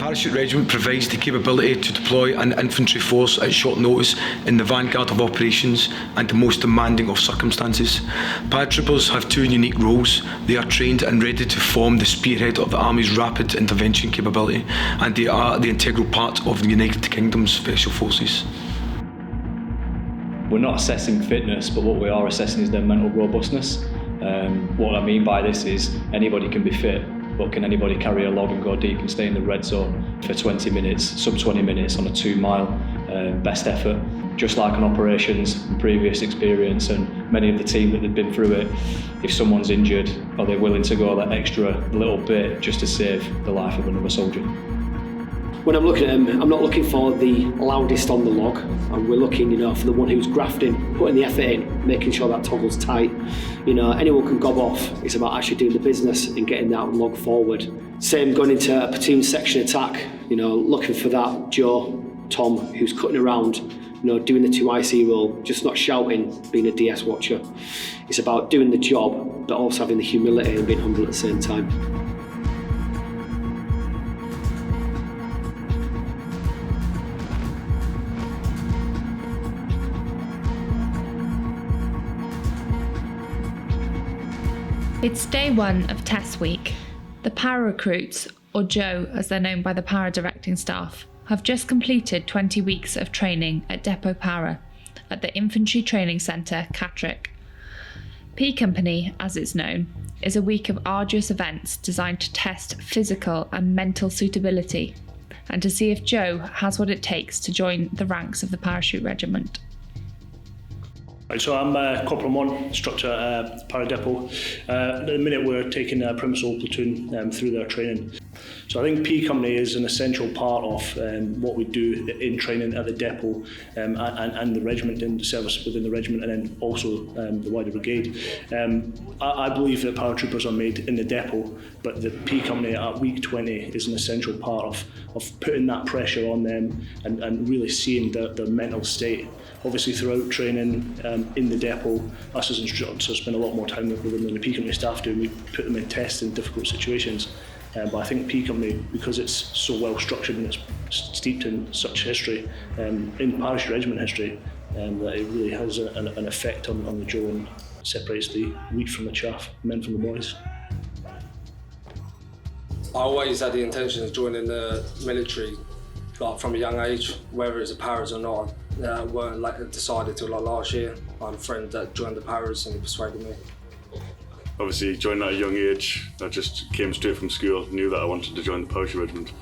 Parachute Regiment provides the capability to deploy an infantry force at short notice in the vanguard of operations and the most demanding of circumstances. Paratroopers have two unique roles. They are trained and ready to form the spearhead of the Army's rapid intervention capability, and they are the integral part of the United Kingdom's Special Forces. We're not assessing fitness, but what we are assessing is their mental robustness. What I mean by this is anybody can be fit, but can anybody carry a log and go deep and stay in the red zone for 20 minutes, sub 20 minutes on a 2 mile best effort? Just like on operations and previous experience and many of the team that have been through it, if someone's injured, are they willing to go that extra little bit just to save the life of another soldier? When I'm looking at them, I'm not looking for the loudest on the log, and we're looking, for the one who's grafting, putting the effort in, making sure that toggle's tight. Anyone can gob off. It's about actually doing the business and getting that log forward. Same going into a platoon section attack, looking for that Joe, Tom, who's cutting around, doing the 2 IC role, just not shouting, being a DS watcher. It's about doing the job, but also having the humility and being humble at the same time. It's day one of test week. The Para Recruits, or Joe as they're known by the Para directing staff, have just completed 20 weeks of training at Depot Para at the Infantry Training Centre, Catterick. P Company, as it's known, is a week of arduous events designed to test physical and mental suitability and to see if Joe has what it takes to join the ranks of the Parachute Regiment. Right, so I'm Corporal 1, instructor at Para Depot. At the minute we're taking a Primsol platoon through their training. So I think P Company is an essential part of what we do in training at the depot and the regiment, in the service within the regiment, and then also the wider brigade. I believe that paratroopers are made in the depot, but the P Company at week 20 is an essential part of putting that pressure on them and really seeing their mental state. Obviously throughout training in the depot, us as instructors spend a lot more time with them than the P Company staff do. We put them in tests in difficult situations. But I think P Company, because it's so well structured and it's steeped in such history, in Parachute Regiment history, that it really has an effect on the Joe and separates the wheat from the chaff, men from the boys. I always had the intention of joining the military, like from a young age, whether it's a Paras or not. I weren't decided till last year. I had a friend that joined the Paras and he persuaded me. Obviously, joined at a young age. I just came straight from school, knew that I wanted to join the Parachute Regiment.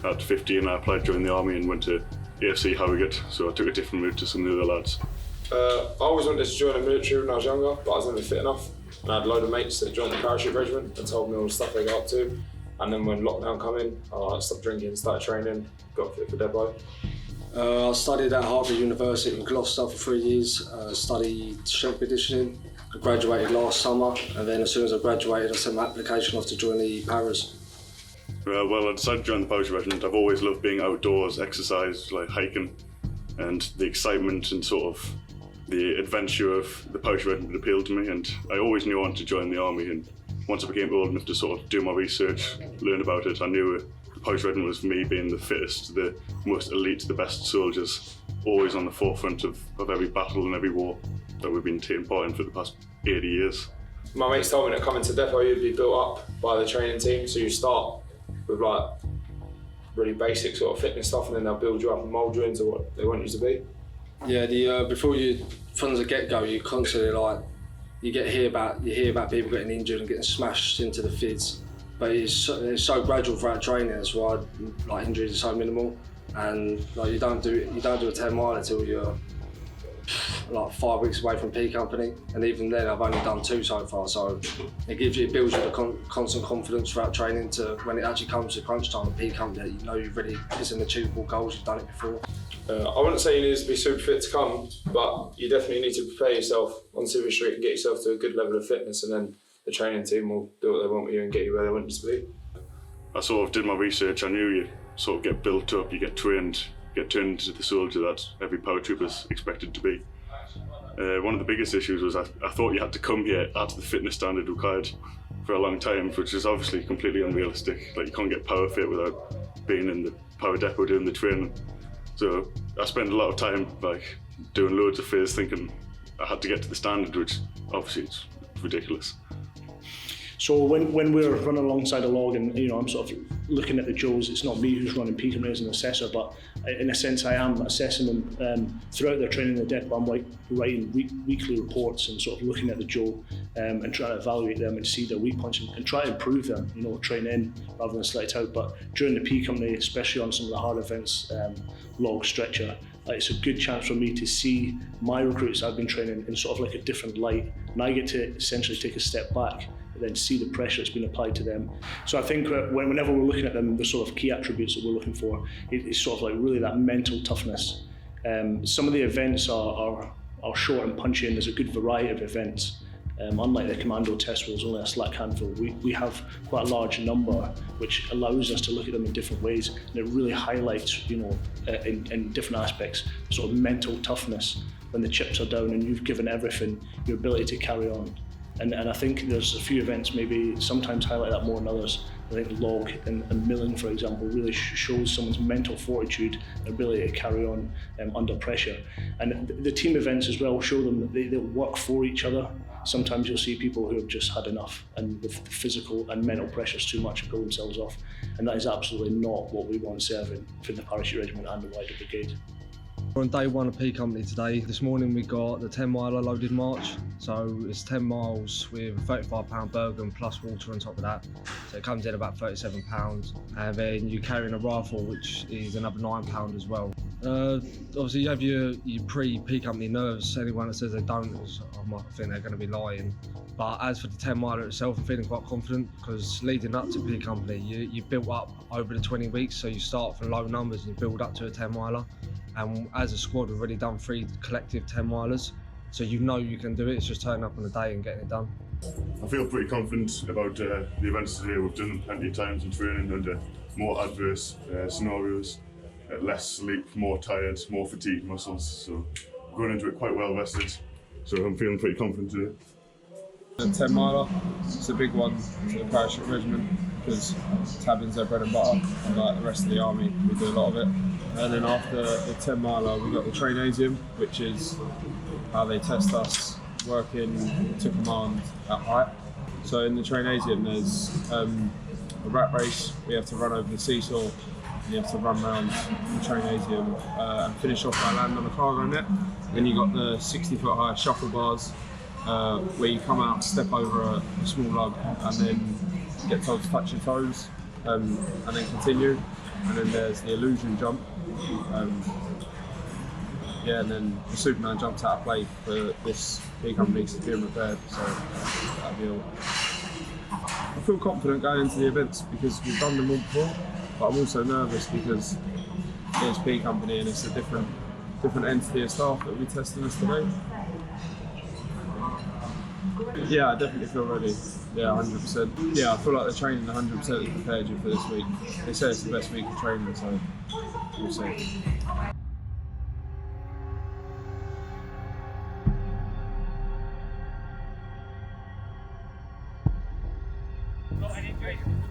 At 15, I applied to join the Army and went to AFC Harrogate, so I took a different route to some of the other lads. I always wanted to join the military when I was younger, but I was never fit enough. And I had a load of mates that joined the Parachute Regiment and told me all the stuff they got up to. And then when lockdown came in, I stopped drinking, started training, got fit for depot. I studied at Harvard University in Gloucester for 3 years, studied strength conditioning. I graduated last summer, and then as soon as I graduated, I sent my application off to join the Paras. Well, I decided to join the Parachute Regiment. I've always loved being outdoors, exercise, like hiking, and the excitement and sort of the adventure of the Parachute Regiment appealed to me, and I always knew I wanted to join the Army, and once I became old enough to sort of do my research, learn about it, I knew the Parachute Regiment was for me being the fittest, the most elite, the best soldiers, always on the forefront of every battle and every war that we've been taking part in for the past 80 years. My mates told me that coming to depot you'd be built up by the training team, so you start with like really basic sort of fitness stuff and then they'll build you up and mould you into what they want you to be. Yeah, before you, from the get-go, you constantly you hear about people getting injured and getting smashed into the fids, but it's so gradual throughout training. That's why injuries are so minimal, and you don't do a 10 mile until you're 5 weeks away from P Company, and even then I've only done 2 so far. So it builds you the constant confidence throughout training to when it actually comes to crunch time at P Company, you know you've really hit some achievable goals. You've done it before. I wouldn't say you need to be super fit to come, but you definitely need to prepare yourself on Super Street and get yourself to a good level of fitness, and then the training team will do what they want with you and get you where they want you to be. I sort of did my research. I knew you sort of get built up, you get trained, get turned into the soldier that every paratrooper's expected to be. One of the biggest issues was I thought you had to come here at the fitness standard required. for a long time, which is obviously completely unrealistic. Like, you can't get power fit without being in the power depot doing the training. So I spent a lot of time like doing loads of phase, thinking I had to get to the standard, which obviously it's ridiculous. So when we're running alongside a log and I'm sort of looking at the Joes, it's not me who's running P company as an assessor, but in a sense I am assessing them throughout their training in the depot. I'm like writing weekly reports and sort of looking at the Joe and trying to evaluate them and see their weak points and try to improve them, train in rather than select out. But during the P company, especially on some of the hard events, log, stretcher, it's a good chance for me to see my recruits I've been training in sort of like a different light, and I get to essentially take a step back and then see the pressure that's been applied to them. So I think whenever we're looking at them, the sort of key attributes that we're looking for is sort of like really that mental toughness. Some of the events are short and punchy, and there's a good variety of events. Unlike the commando test where there's only a slack handful, we have quite a large number, which allows us to look at them in different ways, and it really highlights, in different aspects, sort of mental toughness. When the chips are down and you've given everything, your ability to carry on. And I think there's a few events maybe sometimes highlight that more than others. I think log and milling, for example, really shows someone's mental fortitude and ability to carry on under pressure. And the team events as well show them that they work for each other. Sometimes you'll see people who have just had enough, and with physical and mental pressures too much, pull themselves off. And that is absolutely not what we want serving for the Parachute Regiment and the wider brigade. We're on day one of P Company today. This morning we got the 10 miler loaded march. So it's 10 miles with a £35 burger plus water on top of that. So it comes in about £37. And then you're carrying a rifle, which is another £9 as well. Obviously you have your pre-P Company nerves. Anyone that says they don't, I might think they're going to be lying. But as for the 10 miler itself, I'm feeling quite confident because leading up to P Company, you built up over the 20 weeks. So you start from low numbers and you build up to a 10 miler. And as a squad, we've already done 3 collective 10 milers. So you can do it, it's just turning up on the day and getting it done. I feel pretty confident about the events today. We've done them plenty of times in training under more adverse scenarios, less sleep, more tired, more fatigued muscles. So we're going into it quite well rested. So I'm feeling pretty confident today. The 10 miler, it's a big one for the Parachute Regiment because tabbing's their bread and butter, and like the rest of the army, we do a lot of it. And then after the 10 miler, we got the trainasium, which is how they test us working to command at height. So in the trainasium, there's a rat race. We have to run over the seesaw. And you have to run around the trainasium and finish off by landing on a cargo net. Then you got the 60-foot high shuffle bars, where you come out, step over a small lug, and then get told to touch your toes, and then continue. And then there's the illusion jump. And then the Superman jumps out of play for this P Company to being repaired. So that'll be all. I feel confident going into the events because we've done them all before, but I'm also nervous because it's P Company and it's a different entity of staff that will be testing us today. Yeah, I definitely feel ready. Yeah, 100%. Yeah, I feel like the training 100% has prepared you for this week. They say it's the best week of training, so we'll see.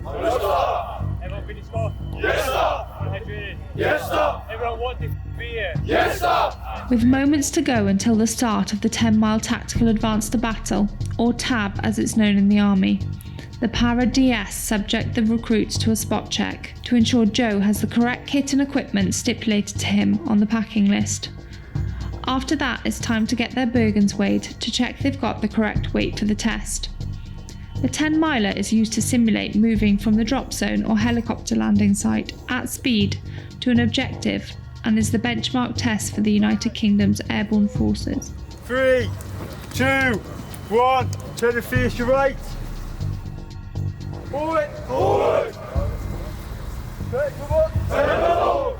Yes, sir! Everyone finished off? Yes, sir! Yes, sir! Everyone want to be here? Yes, sir! With moments to go until the start of the 10-mile Tactical Advance to Battle, or TAB as it's known in the Army, the Para-DS subject the recruits to a spot check to ensure Joe has the correct kit and equipment stipulated to him on the packing list. After that, it's time to get their Bergens weighed to check they've got the correct weight for the test. The 10 miler is used to simulate moving from the drop zone or helicopter landing site at speed to an objective and is the benchmark test for the United Kingdom's airborne forces. 3, 2, 1, turn to face your right. Forward! Forward! Turn forward! Turn forward!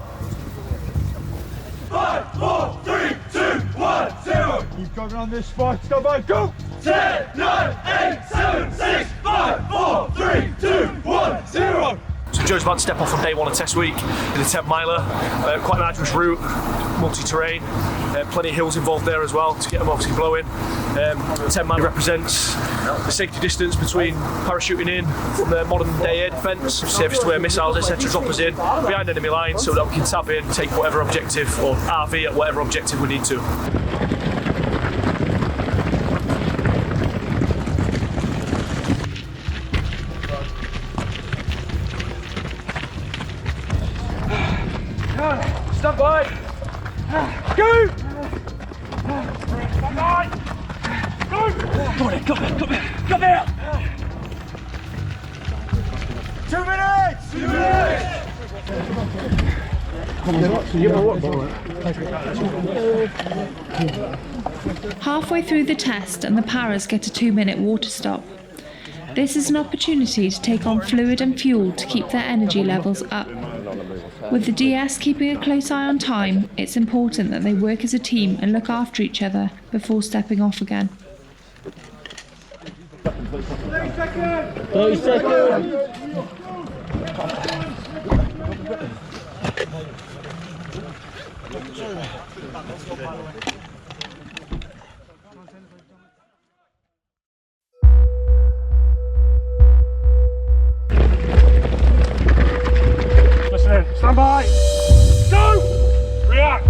5, 4, 3, 2, 1, 0! Keep going on this spot, come on, go! 10, 9, 8, 7, 6, 5, 4, 3, 2, 1, 0! So Joe's about to step off on day one of test week in the 10 miler, quite an arduous route, multi-terrain. plenty of hills involved there as well to get them obviously blowing. 10 mile represents the safety distance between parachuting in from the modern day air defence, safest way missiles etc. drop us in behind enemy lines so that we can tap in, take whatever objective or RV at whatever objective we need to. Stand by! Go! Stand by! Go! Come on in, come here! 2 minutes! 2 minutes! Halfway through the test and the paras get a 2-minute water stop. This is an opportunity to take on fluid and fuel to keep their energy levels up. With the DS keeping a close eye on time, it's important that they work as a team and look after each other before stepping off again. 30 seconds! 30 seconds! Listen, stand by! Go! React!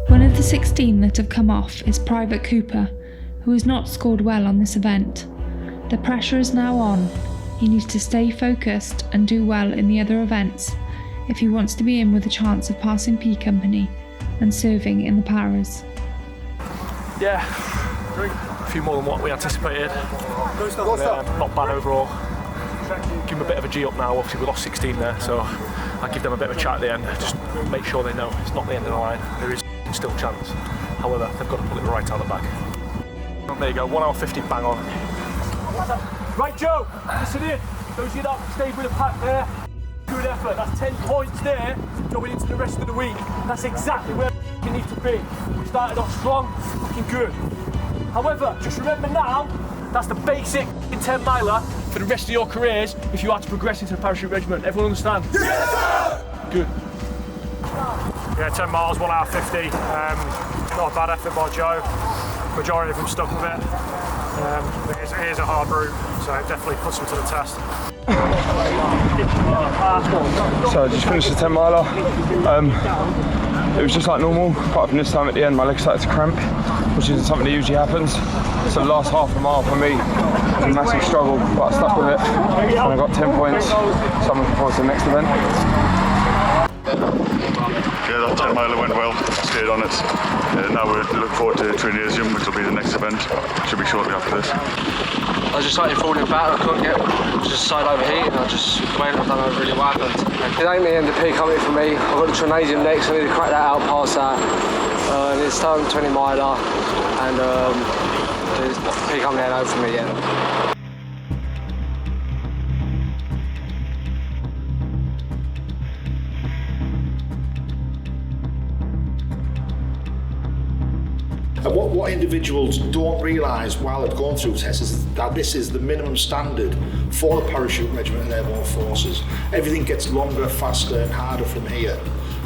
One of the 16 that have come off is Private Cooper, who has not scored well on this event. The pressure is now on. He needs to stay focused and do well in the other events if he wants to be in with a chance of passing P Company and serving in the paras. Yeah, a few more than what we anticipated. Not bad overall. Give them a bit of a G up now, obviously we lost 16 there, so I'll give them a bit of a chat at the end, just make sure they know it's not the end of the line, there is still a chance. However, they've got to pull it right out the back. There you go, 1 hour 50 bang on. Right, Joe, listen in. Those of you that stayed with the pack there, good effort. That's 10 points there going into the rest of the week. That's exactly where you need to be. We started off strong, looking good. However, just remember now, that's the basic 10 miler for the rest of your careers if you are to progress into the Parachute Regiment. Everyone understand? Yes, sir! Good. Yeah, 10 miles, 1 hour 50. Not a bad effort by Joe. Majority of them stuck with it. It is a hard route, so it definitely puts them to the test. So I just finished the 10 miler. It was just like normal, apart from this time at the end my legs started to cramp, which isn't something that usually happens. So the last half a mile for me was a massive struggle, but I stuck with it and I got 10 points, so I'm looking forward to the next event. Yeah, that 10 miler went well, stayed on it. Now we look forward to Trinasium, which will be the next event. Should be shortly after this. I was just slightly falling back, I couldn't get, just side overheating, I just went, I don't know really what happened. It ain't the end of P Company for me, I've got the Trinasium next, I need to crack that out past that. It's time 20 miler, and P Company ain't over for me yet. And what individuals don't realise while they've gone through tests is that this is the minimum standard for the Parachute Regiment and Airborne Forces. Everything gets longer, faster and harder from here.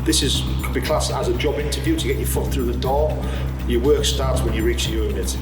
This could be classed as a job interview to get your foot through the door. Your work starts when you reach the unit.